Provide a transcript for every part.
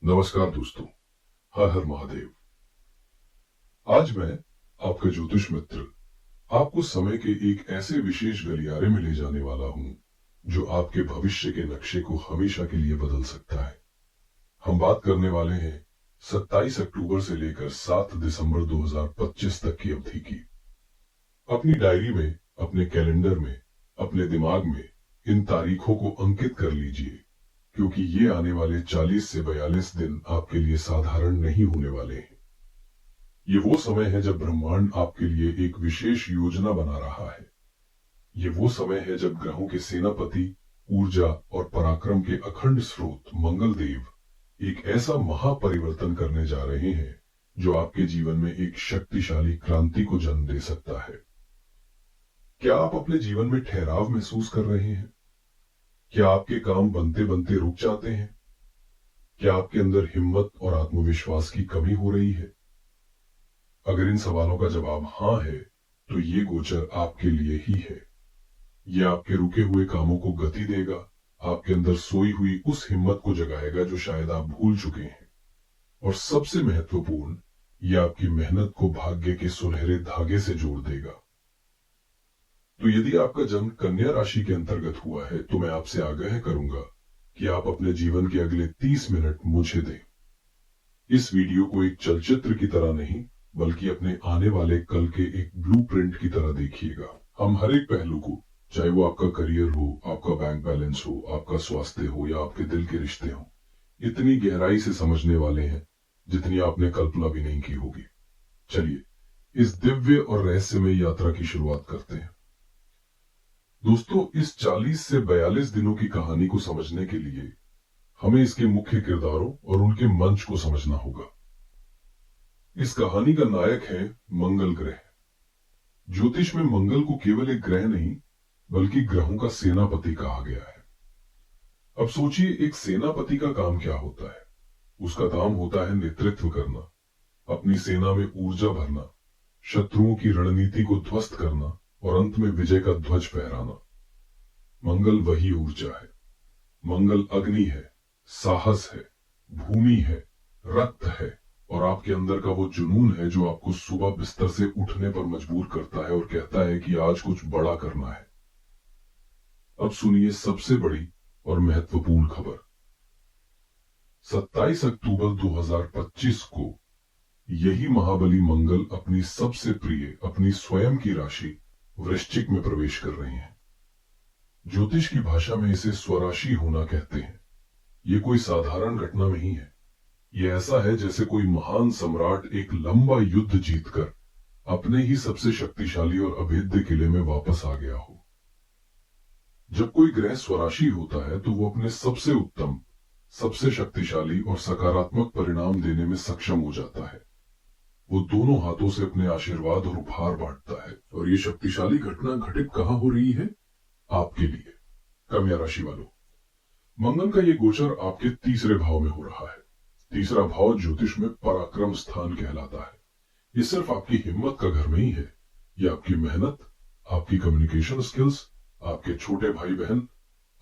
नमस्कार दोस्तों। हर हर महादेव। आज मैं आपका ज्योतिष मित्र आपको समय के एक ऐसे विशेष गलियारे में ले जाने वाला हूं जो आपके भविष्य के नक्शे को हमेशा के लिए बदल सकता है। हम बात करने वाले हैं 27 अक्टूबर से लेकर 7 दिसंबर 2025 तक की अवधि की। अपनी डायरी में, अपने कैलेंडर में, अपने दिमाग में इन तारीखों को अंकित कर लीजिए, क्योंकि ये आने वाले 40 से 42 दिन आपके लिए साधारण नहीं होने वाले हैं। ये वो समय है जब ब्रह्मांड आपके लिए एक विशेष योजना बना रहा है। ये वो समय है जब ग्रहों के सेनापति, ऊर्जा और पराक्रम के अखंड स्रोत मंगल देव एक ऐसा महापरिवर्तन करने जा रहे हैं जो आपके जीवन में एक शक्तिशाली क्रांति को जन्म दे सकता है। क्या आप अपने जीवन में ठहराव महसूस कर रहे हैं? क्या आपके काम बनते बनते रुक जाते हैं? क्या आपके अंदर हिम्मत और आत्मविश्वास की कमी हो रही है? अगर इन सवालों का जवाब हां है, तो ये गोचर आपके लिए ही है। ये आपके रुके हुए कामों को गति देगा, आपके अंदर सोई हुई उस हिम्मत को जगाएगा जो शायद आप भूल चुके हैं। और सबसे महत्वपूर्ण, ये आपकी मेहनत को भाग्य के सुनहरे धागे से जोड़ देगा। तो यदि आपका जन्म कन्या राशि के अंतर्गत हुआ है, तो मैं आपसे आग्रह करूंगा कि आप अपने जीवन के अगले 30 मिनट मुझे दें। इस वीडियो को एक चलचित्र की तरह नहीं, बल्कि अपने आने वाले कल के एक ब्लूप्रिंट की तरह देखिएगा। हम हर एक पहलू को, चाहे वो आपका करियर हो, आपका बैंक बैलेंस हो, आपका स्वास्थ्य हो या आपके दिल के रिश्ते हो, इतनी गहराई से समझने वाले हैं जितनी आपने कल्पना भी नहीं की होगी। चलिए इस दिव्य और रहस्यमय यात्रा की शुरुआत करते हैं। दोस्तों, इस 40 से 42 दिनों की कहानी को समझने के लिए हमें इसके मुख्य किरदारों और उनके मंच को समझना होगा। इस कहानी का नायक है मंगल ग्रह। ज्योतिष में मंगल को केवल एक ग्रह नहीं, बल्कि ग्रहों का सेनापति कहा गया है। अब सोचिए, एक सेनापति का काम क्या होता है? उसका काम होता है नेतृत्व करना, अपनी सेना में ऊर्जा भरना, शत्रुओं की रणनीति को ध्वस्त करना और अंत में विजय का ध्वज फहराना। मंगल वही ऊर्जा है। मंगल अग्नि है, साहस है, भूमि है, रक्त है और आपके अंदर का वो जुनून है जो आपको सुबह बिस्तर से उठने पर मजबूर करता है और कहता है कि आज कुछ बड़ा करना है। अब सुनिए सबसे बड़ी और महत्वपूर्ण खबर। 27 अक्टूबर 2025 को यही महाबली मंगल अपनी सबसे प्रिय, अपनी स्वयं की राशि वृश्चिक में प्रवेश कर रहे हैं। ज्योतिष की भाषा में इसे स्वराशि होना कहते हैं। ये कोई साधारण घटना नहीं है। ये ऐसा है जैसे कोई महान सम्राट एक लंबा युद्ध जीतकर अपने ही सबसे शक्तिशाली और अभेद्य किले में वापस आ गया हो। जब कोई ग्रह स्वराशि होता है तो वो अपने सबसे उत्तम, सबसे शक्तिशाली और सकारात्मक परिणाम देने में सक्षम हो जाता है। वो दोनों हाथों से अपने आशीर्वाद और उपहार बांटता है। और ये शक्तिशाली घटना घटित कहां हो रही है? आपके लिए, कन्या राशि वालों। मंगल का ये गोचर आपके तीसरे भाव में हो रहा है। तीसरा भाव ज्योतिष में पराक्रम स्थान कहलाता है। ये सिर्फ आपकी हिम्मत का घर नहीं है। ये आपकी मेहनत, आपकी कम्युनिकेशन स्किल्स, आपके छोटे भाई बहन,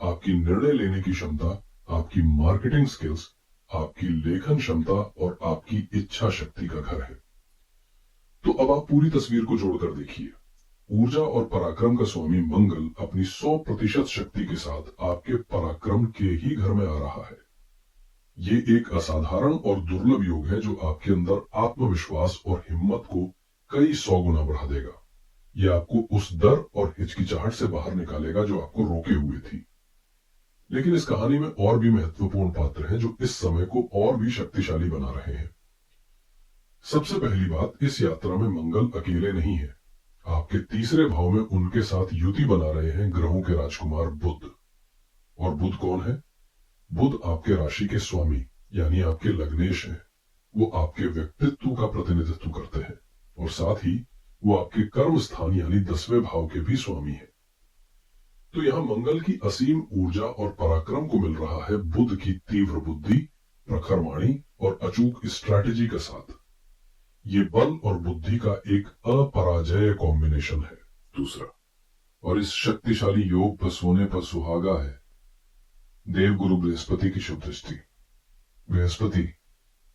आपकी निर्णय लेने की क्षमता, आपकी मार्केटिंग स्किल्स, आपकी लेखन क्षमता और आपकी इच्छा शक्ति का घर है। तो अब आप पूरी तस्वीर को जोड़कर देखिए। ऊर्जा और पराक्रम का स्वामी मंगल अपनी 100% शक्ति के साथ आपके पराक्रम के ही घर में आ रहा है। ये एक असाधारण और दुर्लभ योग है जो आपके अंदर आत्मविश्वास और हिम्मत को कई 100 गुना बढ़ा देगा। ये आपको उस डर और हिचकिचाहट से बाहर निकालेगा जो आपको रोके हुए थी। लेकिन इस कहानी में और भी महत्वपूर्ण पात्र हैं जो इस समय को और भी शक्तिशाली बना रहे हैं। सबसे पहली बात, इस यात्रा में मंगल अकेले नहीं है। आपके तीसरे भाव में उनके साथ युति बना रहे हैं ग्रहों के राजकुमार बुध। और बुध कौन है? बुध आपके राशि के स्वामी यानी आपके लग्नेश हैं। वो आपके व्यक्तित्व का प्रतिनिधित्व करते हैं और साथ ही वो आपके कर्म स्थान यानी 10वें भाव के भी स्वामी हैं। तो यहां मंगल की असीम ऊर्जा और पराक्रम को मिल रहा है बुध की तीव्र बुद्धि, प्रखर वाणी और अचूक स्ट्रैटेजी के साथ। ये बल और बुद्धि का एक अपराजय कॉम्बिनेशन है। दूसरा, और इस शक्तिशाली योग पर सोने पर सुहागा है देवगुरु बृहस्पति की शुभ दृष्टि। बृहस्पति,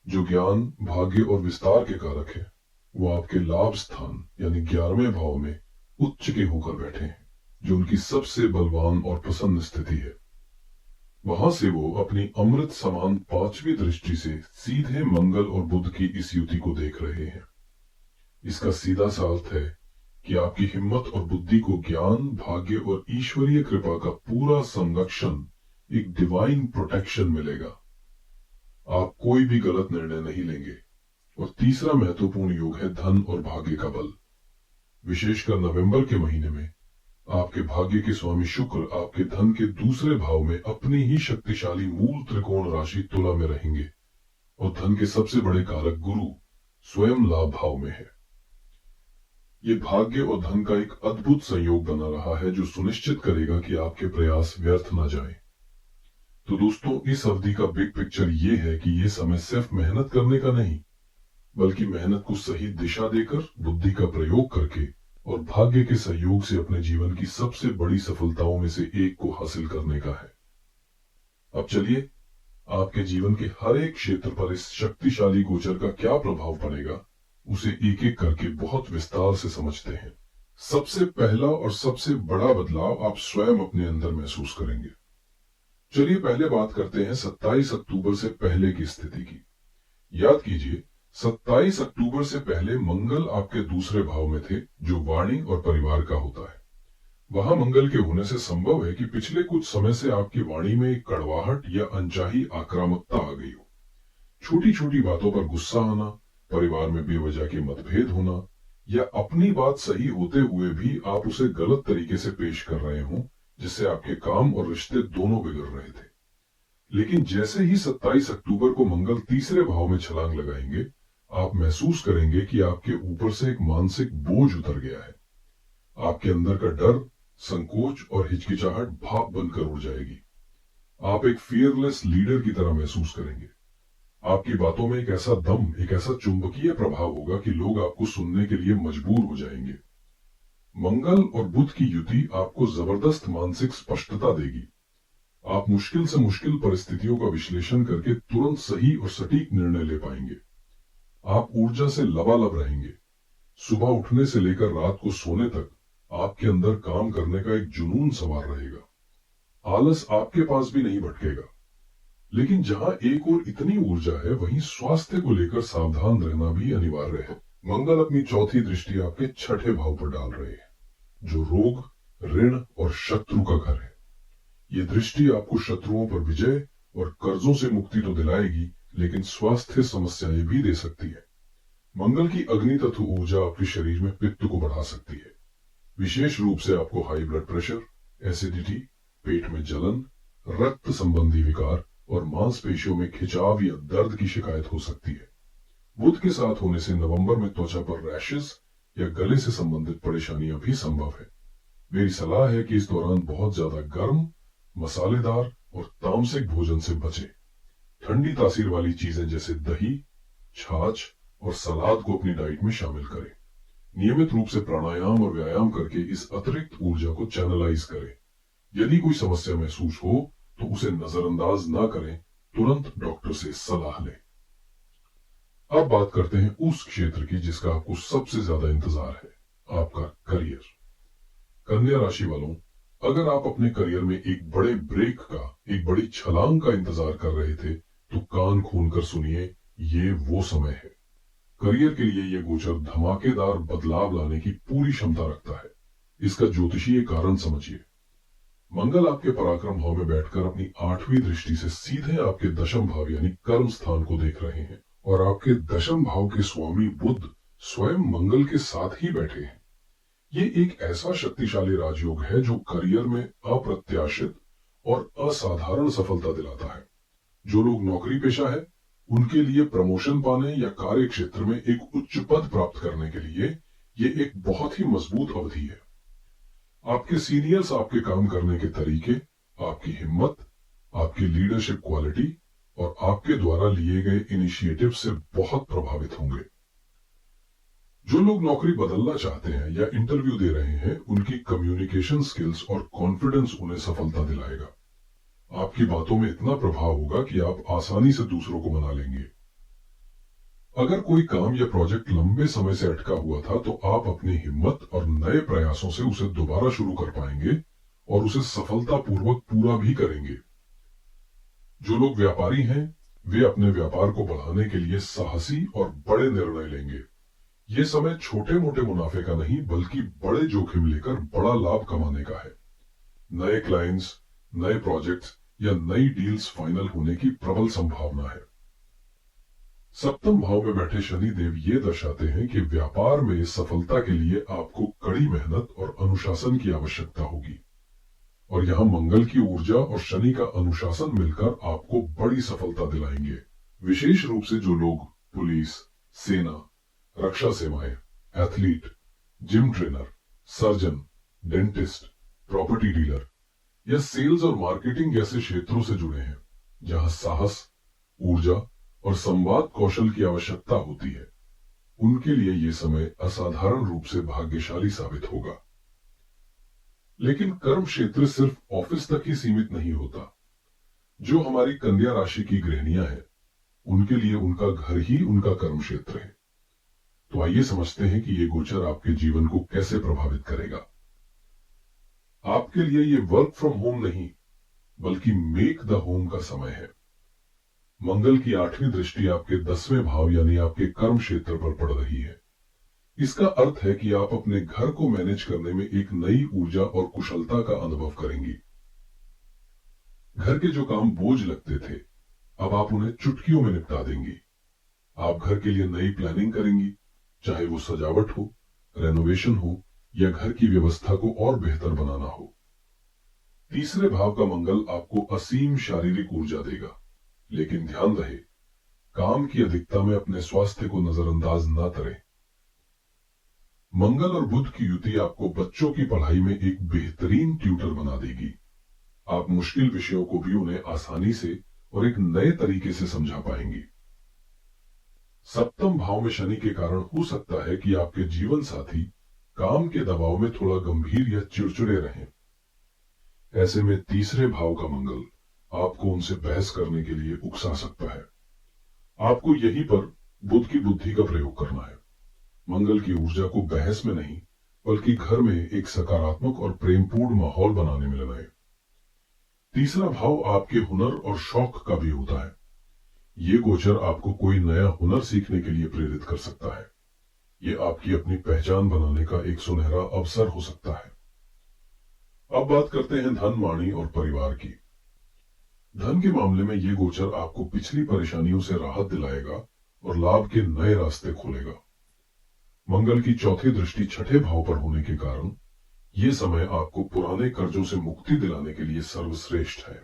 जो ज्ञान, भाग्य और विस्तार के कारक है, वो आपके लाभ स्थान यानी 11वें भाव में उच्च के होकर बैठे हैं, जो उनकी सबसे बलवान और प्रसन्न स्थिति है। वहां से वो अपनी अमृत समान 5वीं दृष्टि से सीधे मंगल और बुध की इस युति को देख रहे हैं। इसका सीधा सा अर्थ है कि आपकी हिम्मत और बुद्धि को ज्ञान, भाग्य और ईश्वरीय कृपा का पूरा संरक्षण, एक डिवाइन प्रोटेक्शन मिलेगा। आप कोई भी गलत निर्णय नहीं लेंगे। और तीसरा महत्वपूर्ण योग है धन और भाग्य का बल। विशेषकर नवंबर के महीने में आपके भाग्य के स्वामी शुक्र आपके धन के दूसरे भाव में अपनी ही शक्तिशाली मूल त्रिकोण राशि तुला में रहेंगे, और धन के सबसे बड़े कारक गुरु स्वयं लाभ भाव में है। ये भाग्य और धन का एक अद्भुत संयोग बना रहा है, जो सुनिश्चित करेगा कि आपके प्रयास व्यर्थ न जाएं। तो दोस्तों, इस अवधि का बिग पिक्चर ये है कि ये समय सिर्फ मेहनत करने का नहीं, बल्कि मेहनत को सही दिशा देकर, बुद्धि का प्रयोग करके और भाग्य के सहयोग से अपने जीवन की सबसे बड़ी सफलताओं में से एक को हासिल करने का है। अब चलिए, आपके जीवन के हर एक क्षेत्र पर इस शक्तिशाली गोचर का क्या प्रभाव पड़ेगा, उसे एक एक करके बहुत विस्तार से समझते हैं। सबसे पहला और सबसे बड़ा बदलाव आप स्वयं अपने अंदर महसूस करेंगे। चलिए पहले बात करते हैं 27 अक्टूबर से पहले की स्थिति की। याद कीजिए, 27 अक्टूबर से पहले मंगल आपके दूसरे भाव में थे, जो वाणी और परिवार का होता है। वहां मंगल के होने से संभव है कि पिछले कुछ समय से आपकी वाणी में एक कड़वाहट या अनचाही आक्रामकता आ गई हो। छोटी छोटी बातों पर गुस्सा आना, परिवार में बेवजह के मतभेद होना, या अपनी बात सही होते हुए भी आप उसे गलत तरीके से पेश कर रहे हो, जिससे आपके काम और रिश्ते दोनों बिगड़ रहे थे। लेकिन जैसे ही 27 अक्टूबर को मंगल तीसरे भाव में छलांग लगाएंगे, आप महसूस करेंगे कि आपके ऊपर से एक मानसिक बोझ उतर गया है। आपके अंदर का डर, संकोच और हिचकिचाहट भाप बनकर उड़ जाएगी। आप एक फियरलेस लीडर की तरह महसूस करेंगे। आपकी बातों में एक ऐसा दम, एक ऐसा चुंबकीय प्रभाव होगा कि लोग आपको सुनने के लिए मजबूर हो जाएंगे। मंगल और बुध की युति आपको जबरदस्त मानसिक स्पष्टता देगी। आप मुश्किल से मुश्किल परिस्थितियों का विश्लेषण करके तुरंत सही और सटीक निर्णय ले पाएंगे। आप ऊर्जा से लबालब रहेंगे। सुबह उठने से लेकर रात को सोने तक आपके अंदर काम करने का एक जुनून सवार रहेगा। आलस आपके पास भी नहीं भटकेगा। लेकिन जहां एक और इतनी ऊर्जा है, वहीं स्वास्थ्य को लेकर सावधान रहना भी अनिवार्य है। मंगल अपनी चौथी दृष्टि आपके छठे भाव पर डाल रहे हैं, जो रोग, ऋण और शत्रु का घर है। ये दृष्टि आपको शत्रुओं पर विजय और कर्जों से मुक्ति तो दिलाएगी, लेकिन स्वास्थ्य समस्याएं भी दे सकती है। मंगल की अग्नि तत्व ऊर्जा आपके शरीर में पित्त को बढ़ा सकती है। विशेष रूप से आपको हाई ब्लड प्रेशर, एसिडिटी, पेट में जलन, रक्त संबंधी विकार और मांसपेशियों में खिंचाव या दर्द की शिकायत हो सकती है। बुध के साथ होने से नवंबर में त्वचा पर रैशेस या गले से संबंधित परेशानियां भी संभव है। मेरी सलाह है कि इस दौरान बहुत ज्यादा गर्म, मसालेदार और तामसिक भोजन से बचें। ठंडी तासीर वाली चीजें जैसे दही, छाछ और सलाद को अपनी डाइट में शामिल करें। नियमित रूप से प्राणायाम और व्यायाम करके इस अतिरिक्त ऊर्जा को चैनलाइज करें। यदि कोई समस्या महसूस हो तो उसे नजरअंदाज ना करें, तुरंत डॉक्टर से सलाह लें। अब बात करते हैं उस क्षेत्र की जिसका आपको सबसे ज्यादा इंतजार है, आपका करियर। कन्या राशि वालों, अगर आप अपने करियर में एक बड़े ब्रेक का, एक बड़ी छलांग का इंतजार कर रहे थे, तो कान खोलकर सुनिए, ये वो समय है। करियर के लिए यह गोचर धमाकेदार बदलाव लाने की पूरी क्षमता रखता है। इसका ज्योतिषीय कारण समझिए। मंगल आपके पराक्रम भाव में बैठकर अपनी 8वीं दृष्टि से सीधे आपके दशम भाव यानी कर्म स्थान को देख रहे हैं, और आपके दशम भाव के स्वामी बुध स्वयं मंगल के साथ ही बैठे हैं। ये एक ऐसा शक्तिशाली राजयोग है जो करियर में अप्रत्याशित और असाधारण सफलता दिलाता है। जो लोग नौकरी पेशा है, उनके लिए प्रमोशन पाने या कार्य क्षेत्र में एक उच्च पद प्राप्त करने के लिए ये एक बहुत ही मजबूत अवधि है। आपके सीनियर्स आपके काम करने के तरीके, आपकी हिम्मत, आपकी लीडरशिप क्वालिटी और आपके द्वारा लिए गए इनिशिएटिव से बहुत प्रभावित होंगे। जो लोग नौकरी बदलना चाहते हैं या इंटरव्यू दे रहे हैं, उनकी कम्युनिकेशन स्किल्स और कॉन्फिडेंस उन्हें सफलता दिलाएगा। आपकी बातों में इतना प्रभाव होगा कि आप आसानी से दूसरों को मना लेंगे। अगर कोई काम या प्रोजेक्ट लंबे समय से अटका हुआ था तो आप अपनी हिम्मत और नए प्रयासों से उसे दोबारा शुरू कर पाएंगे और उसे सफलतापूर्वक पूरा भी करेंगे। जो लोग व्यापारी हैं, वे अपने व्यापार को बढ़ाने के लिए साहसी और बड़े निर्णय लेंगे। ये समय छोटे मोटे मुनाफे का नहीं बल्कि बड़े जोखिम लेकर बड़ा लाभ कमाने का है। नए क्लाइंट्स, नए प्रोजेक्ट्स या नई डील्स फाइनल होने की प्रबल संभावना है। सप्तम भाव में बैठे शनि देव ये दर्शाते हैं कि व्यापार में सफलता के लिए आपको कड़ी मेहनत और अनुशासन की आवश्यकता होगी, और यहां मंगल की ऊर्जा और शनि का अनुशासन मिलकर आपको बड़ी सफलता दिलाएंगे। विशेष रूप से जो लोग पुलिस, सेना, रक्षा सेवाएं, athlete, gym trainer, surgeon, dentist, property dealer या सेल्स और मार्केटिंग जैसे क्षेत्रों से जुड़े हैं, जहां साहस, ऊर्जा और संवाद कौशल की आवश्यकता होती है, उनके लिए यह समय असाधारण रूप से भाग्यशाली साबित होगा। लेकिन कर्म क्षेत्र सिर्फ ऑफिस तक ही सीमित नहीं होता। जो हमारी कन्या राशि की गृहिणियां हैं, उनके लिए उनका घर ही उनका कर्म क्षेत्र है। तो आइए समझते हैं कि यह गोचर आपके जीवन को कैसे प्रभावित करेगा। आपके लिए यह वर्क फ्रॉम होम नहीं बल्कि मेक द होम का समय है। मंगल की 8वीं दृष्टि आपके 10वें भाव यानी आपके कर्म क्षेत्र पर पड़ रही है। इसका अर्थ है कि आप अपने घर को मैनेज करने में एक नई ऊर्जा और कुशलता का अनुभव करेंगी। घर के जो काम बोझ लगते थे, अब आप उन्हें चुटकियों में निपटा देंगी। आप घर के लिए नई प्लानिंग करेंगी, चाहे वो सजावट हो, रेनोवेशन हो या घर की व्यवस्था को और बेहतर बनाना हो। तीसरे भाव का मंगल आपको असीम शारीरिक ऊर्जा देगा, लेकिन ध्यान रहे, काम की अधिकता में अपने स्वास्थ्य को नजरअंदाज न करें। मंगल और बुध की युति आपको बच्चों की पढ़ाई में एक बेहतरीन ट्यूटर बना देगी। आप मुश्किल विषयों को भी उन्हें आसानी से और एक नए तरीके से समझा पाएंगी। सप्तम भाव में शनि के कारण हो सकता है कि आपके जीवन साथी काम के दबाव में थोड़ा गंभीर या चिड़चिड़े रहें। ऐसे में तीसरे भाव का मंगल आपको उनसे बहस करने के लिए उकसा सकता है। आपको यहीं पर बुध की बुद्धि का प्रयोग करना है। मंगल की ऊर्जा को बहस में नहीं बल्कि घर में एक सकारात्मक और प्रेमपूर्ण माहौल बनाने में लगाएं। तीसरा भाव आपके हुनर और शौक का भी होता है। ये गोचर आपको कोई नया हुनर सीखने के लिए प्रेरित कर सकता है। ये आपकी अपनी पहचान बनाने का एक सुनहरा अवसर हो सकता है। अब बात करते हैं धन, वाणी और परिवार की। धन के मामले में ये गोचर आपको पिछली परेशानियों से राहत दिलाएगा और लाभ के नए रास्ते खोलेगा। मंगल की चौथी दृष्टि छठे भाव पर होने के कारण यह समय आपको पुराने कर्जों से मुक्ति दिलाने के लिए सर्वश्रेष्ठ है।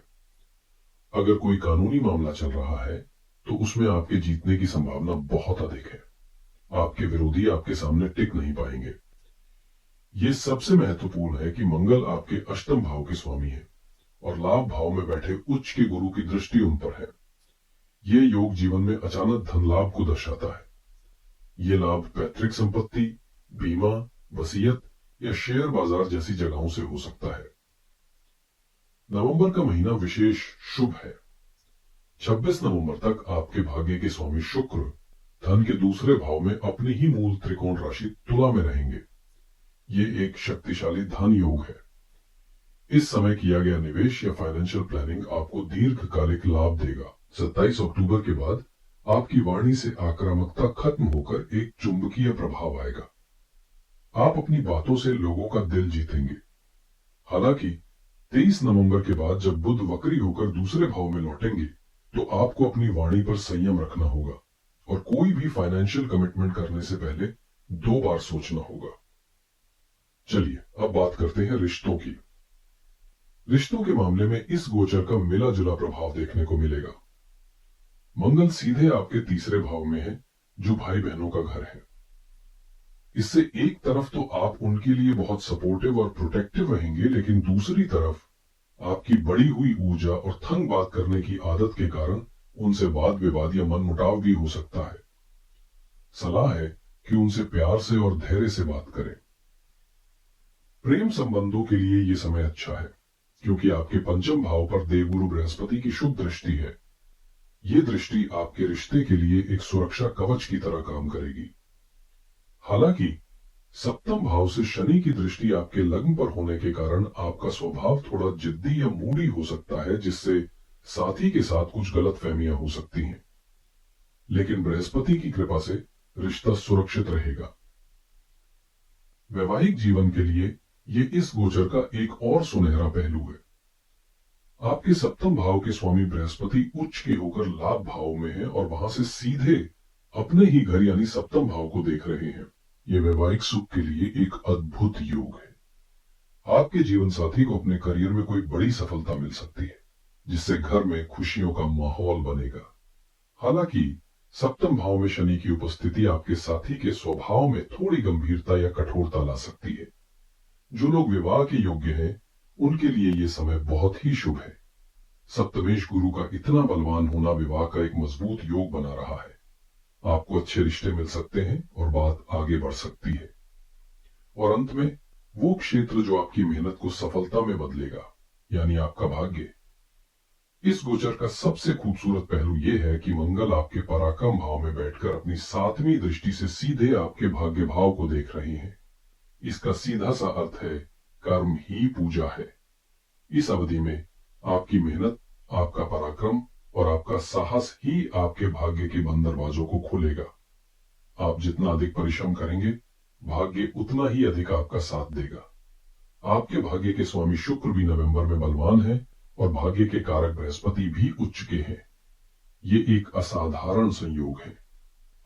अगर कोई कानूनी मामला चल रहा है तो उसमें आपके जीतने की संभावना बहुत अधिक है। आपके विरोधी आपके सामने टिक नहीं पाएंगे। यह सबसे महत्वपूर्ण है कि मंगल आपके अष्टम भाव के स्वामी है और लाभ भाव में बैठे उच्च के गुरु की दृष्टि उन पर है। यह योग जीवन में अचानक धन लाभ को दर्शाता है। यह लाभ पैतृक संपत्ति, बीमा, वसीयत या शेयर बाजार जैसी जगहों से हो सकता है। नवंबर का महीना विशेष शुभ है। 26 नवंबर तक आपके भाग्य के स्वामी शुक्र धन के दूसरे भाव में अपनी ही मूल त्रिकोण राशि तुला में रहेंगे। ये एक शक्तिशाली धन योग है। इस समय किया गया निवेश या फाइनेंशियल प्लानिंग आपको दीर्घकालिक लाभ देगा। 27 अक्टूबर के बाद आपकी वाणी से आक्रामकता खत्म होकर एक चुंबकीय प्रभाव आएगा। आप अपनी बातों से लोगों का दिल जीतेंगे। हालांकि 23 नवंबर के बाद जब बुध वक्री होकर दूसरे भाव में लौटेंगे तो आपको अपनी वाणी पर संयम रखना होगा और कोई भी फाइनेंशियल कमिटमेंट करने से पहले 2 बार सोचना होगा। चलिए अब बात करते हैं रिश्तों की। रिश्तों के मामले में इस गोचर का मिला जुला प्रभाव देखने को मिलेगा। मंगल सीधे आपके तीसरे भाव में है जो भाई बहनों का घर है। इससे एक तरफ तो आप उनके लिए बहुत सपोर्टिव और प्रोटेक्टिव रहेंगे, लेकिन दूसरी तरफ आपकी बढ़ी हुई ऊर्जा और थंग बात करने की आदत के कारण उनसे वाद विवाद या मनमुटाव भी हो सकता है। सलाह है कि उनसे प्यार से और धैर्य से बात करें। प्रेम संबंधों के लिए यह समय अच्छा है, क्योंकि आपके पंचम भाव पर देवगुरु बृहस्पति की शुभ दृष्टि है। ये दृष्टि आपके रिश्ते के लिए एक सुरक्षा कवच की तरह काम करेगी। हालांकि सप्तम भाव से शनि की दृष्टि आपके लग्न पर होने के कारण आपका स्वभाव थोड़ा जिद्दी या मूडी हो सकता है, जिससे साथी के साथ कुछ गलतफहमियां हो सकती हैं। लेकिन बृहस्पति की कृपा से रिश्ता सुरक्षित रहेगा। वैवाहिक जीवन के लिए ये इस गोचर का एक और सुनहरा पहलू है। आपके सप्तम भाव के स्वामी बृहस्पति उच्च के होकर लाभ भाव में है और वहां से सीधे अपने ही घर यानी सप्तम भाव को देख रहे हैं। ये वैवाहिक सुख के लिए एक अद्भुत योग है। आपके जीवन साथी को अपने करियर में कोई बड़ी सफलता मिल सकती है, जिससे घर में खुशियों का माहौल बनेगा। हालांकि सप्तम भाव में शनि की उपस्थिति आपके साथी के स्वभाव में थोड़ी गंभीरता या कठोरता ला सकती है। जो लोग विवाह के योग्य हैं, उनके लिए यह समय बहुत ही शुभ है। सप्तमेश गुरु का इतना बलवान होना विवाह का एक मजबूत योग बना रहा है। आपको अच्छे रिश्ते मिल सकते हैं और बात आगे बढ़ सकती है। और अंत में वो क्षेत्र जो आपकी मेहनत को सफलता में बदलेगा, यानी आपका भाग्य। इस गोचर का सबसे खूबसूरत पहलू यह है कि मंगल आपके पराक्रम भाव में बैठकर अपनी 7वीं दृष्टि से सीधे आपके भाग्य भाव को देख रहे हैं। इसका सीधा सा अर्थ है, कर्म ही पूजा है। इस अवधि में आपकी मेहनत, आपका पराक्रम और आपका साहस ही आपके भाग्य के बंद दरवाजों को खोलेगा। आप जितना अधिक परिश्रम करेंगे, भाग्य उतना ही अधिक आपका साथ देगा। आपके भाग्य के स्वामी शुक्र भी नवंबर में बलवान है और भाग्य के कारक बृहस्पति भी उच्च के हैं। ये एक असाधारण संयोग है।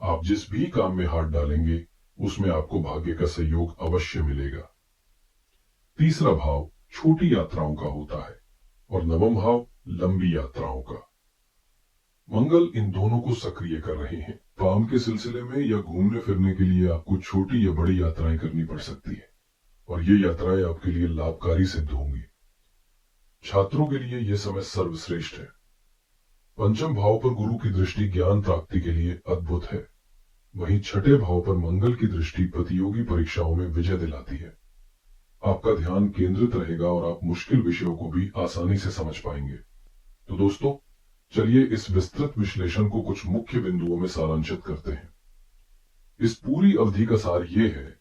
आप जिस भी काम में हाथ डालेंगे, उसमें आपको भाग्य का सहयोग अवश्य मिलेगा। तीसरा भाव छोटी यात्राओं का होता है और नवम भाव लंबी यात्राओं का। मंगल इन दोनों को सक्रिय कर रहे हैं। काम के सिलसिले में या घूमने फिरने के लिए आपको छोटी या बड़ी यात्राएं करनी पड़ सकती है और ये यात्राएं आपके लिए लाभकारी सिद्ध होंगी। छात्रों के लिए यह समय सर्वश्रेष्ठ है। पंचम भाव पर गुरु की दृष्टि ज्ञान प्राप्ति के लिए अद्भुत है। वहीं छठे भाव पर मंगल की दृष्टि प्रतियोगी परीक्षाओं में विजय दिलाती है। आपका ध्यान केंद्रित रहेगा और आप मुश्किल विषयों को भी आसानी से समझ पाएंगे। तो दोस्तों, चलिए इस विस्तृत विश्लेषण को कुछ मुख्य बिंदुओं में सारांशित करते हैं। इस पूरी अवधि का सार यह है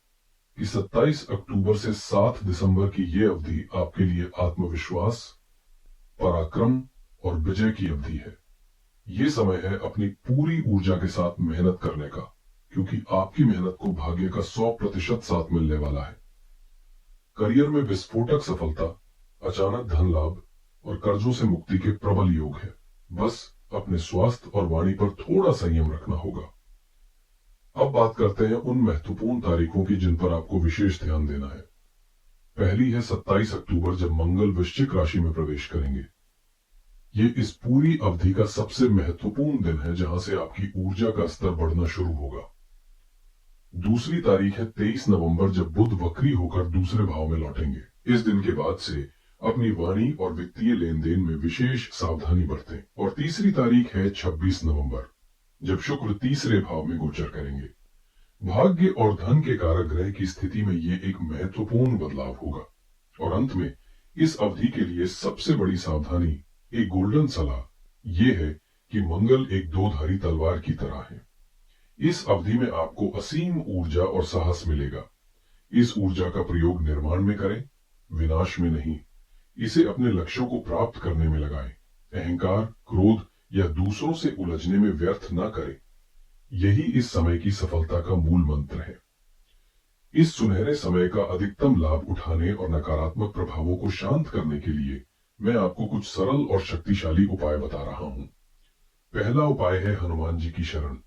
कि 27 अक्टूबर से 7 दिसंबर की यह अवधि आपके लिए आत्मविश्वास, पराक्रम और विजय की अवधि है। यह समय है अपनी पूरी ऊर्जा के साथ मेहनत करने का, क्योंकि आपकी मेहनत को भाग्य का 100% साथ मिलने वाला है। करियर में विस्फोटक सफलता, अचानक धन लाभ और कर्जों से मुक्ति के प्रबल योग है। बस अपने स्वास्थ्य और वाणी पर थोड़ा संयम रखना होगा। अब बात करते हैं उन महत्वपूर्ण तारीखों की जिन पर आपको विशेष ध्यान देना है। पहली है 27 अक्टूबर, जब मंगल वृश्चिक राशि में प्रवेश करेंगे। ये इस पूरी अवधि का सबसे महत्वपूर्ण दिन है, जहां से आपकी ऊर्जा का स्तर बढ़ना शुरू होगा। दूसरी तारीख है 23 नवंबर, जब बुध वक्री होकर दूसरे भाव में लौटेंगे। इस दिन के बाद से अपनी वाणी और वित्तीय लेन देन में विशेष सावधानी बरतें। और तीसरी तारीख है 26 नवंबर, जब शुक्र तीसरे भाव में गोचर करेंगे। भाग्य और धन के कारक ग्रह की स्थिति में ये एक महत्वपूर्ण बदलाव होगा। और अंत में इस अवधि के लिए सबसे बड़ी सावधानी, एक गोल्डन सलाह, यह है कि मंगल एक दोधारी तलवार की तरह है। इस अवधि में आपको असीम ऊर्जा और साहस मिलेगा। इस ऊर्जा का प्रयोग निर्माण में करें, विनाश में नहीं। इसे अपने लक्ष्यों को प्राप्त करने में लगाएं। अहंकार, क्रोध या दूसरों से उलझने में व्यर्थ ना करें। यही इस समय की सफलता का मूल मंत्र है। इस सुनहरे समय का अधिकतम लाभ उठाने और नकारात्मक प्रभावों को शांत करने के लिए मैं आपको कुछ सरल और शक्तिशाली उपाय बता रहा हूं। पहला उपाय है हनुमान जी की शरण।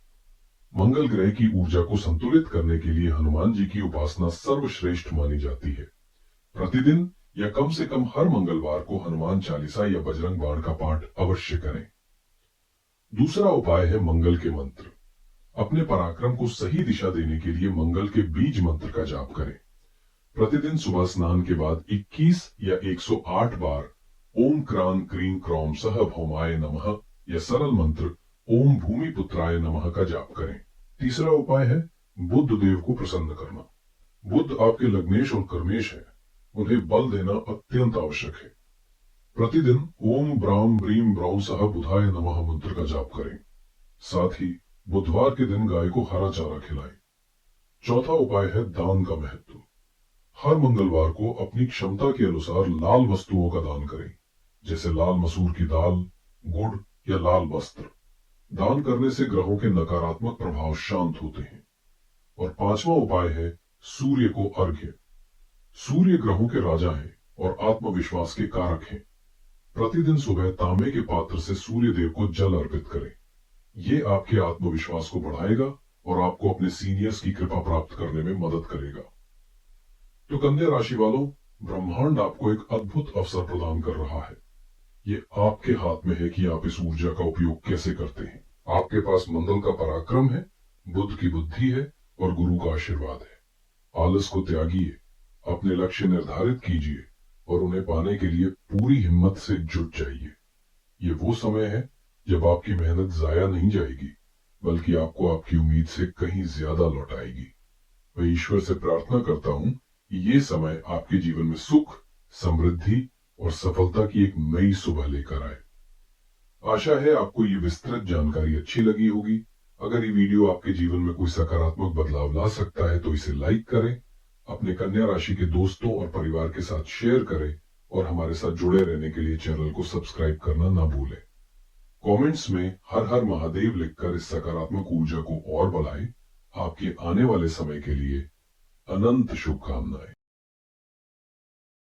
मंगल ग्रह की ऊर्जा को संतुलित करने के लिए हनुमान जी की उपासना सर्वश्रेष्ठ मानी जाती है। प्रतिदिन या कम से कम हर मंगलवार को हनुमान चालीसा या बजरंग बाण का पाठ अवश्य करें। दूसरा उपाय है मंगल के मंत्र। अपने पराक्रम को सही दिशा देने के लिए मंगल के बीज मंत्र का जाप करें। प्रतिदिन सुबह स्नान के बाद 21 या 108 बार ओम क्रां क्रीं क्रौम सह भौमाय नमः या सरल मंत्र ओम भूमि पुत्राय नमः का जाप करें। तीसरा उपाय है बुध देव को प्रसन्न करना। बुध आपके लग्नेश और कर्मेश है, उन्हें बल देना अत्यंत आवश्यक है। प्रतिदिन ओम ब्राम ब्रीम ब्रौं सह बुधाय नमः मंत्र का जाप करें। साथ ही बुधवार के दिन गाय को हरा चारा खिलाएं। चौथा उपाय है दान का महत्व। हर मंगलवार को अपनी क्षमता के अनुसार लाल वस्तुओं का दान करें, जैसे लाल मसूर की दाल, गुड़ या लाल वस्त्र। दान करने से ग्रहों के नकारात्मक प्रभाव शांत होते हैं। और पांचवा उपाय है सूर्य को अर्घ्य। सूर्य ग्रहों के राजा हैं और आत्मविश्वास के कारक हैं। प्रतिदिन सुबह तांबे के पात्र से सूर्य देव को जल अर्पित करें। ये आपके आत्मविश्वास को बढ़ाएगा और आपको अपने सीनियर्स की कृपा प्राप्त करने में मदद करेगा। तो कन्या राशि वालों, ब्रह्मांड आपको एक अद्भुत अवसर प्रदान कर रहा है। ये आपके हाथ में है कि आप इस ऊर्जा का उपयोग कैसे करते हैं। आपके पास मंगल का पराक्रम है, बुद्ध की बुद्धि है और गुरु का आशीर्वाद है। आलस को त्यागिए, अपने लक्ष्य निर्धारित कीजिए और उन्हें पाने के लिए पूरी हिम्मत से जुट जाइए। ये वो समय है जब आपकी मेहनत जाया नहीं जाएगी, बल्कि आपको आपकी उम्मीद से कहीं ज्यादा लौट आएगी। मैं ईश्वर से प्रार्थना करता हूं कि ये समय आपके जीवन में सुख, समृद्धि और सफलता की एक नई सुबह लेकर आए। आशा है आपको ये विस्तृत जानकारी अच्छी लगी होगी। अगर ये वीडियो आपके जीवन में कोई सकारात्मक बदलाव ला सकता है तो इसे लाइक करें, अपने कन्या राशि के दोस्तों और परिवार के साथ शेयर करें और हमारे साथ जुड़े रहने के लिए चैनल को सब्सक्राइब करना ना भूलें। कमेंट्स में हर हर महादेव लिखकर इस सकारात्मक ऊर्जा को और बढ़ाएं। आपके आने वाले समय के लिए अनंत शुभकामनाएं।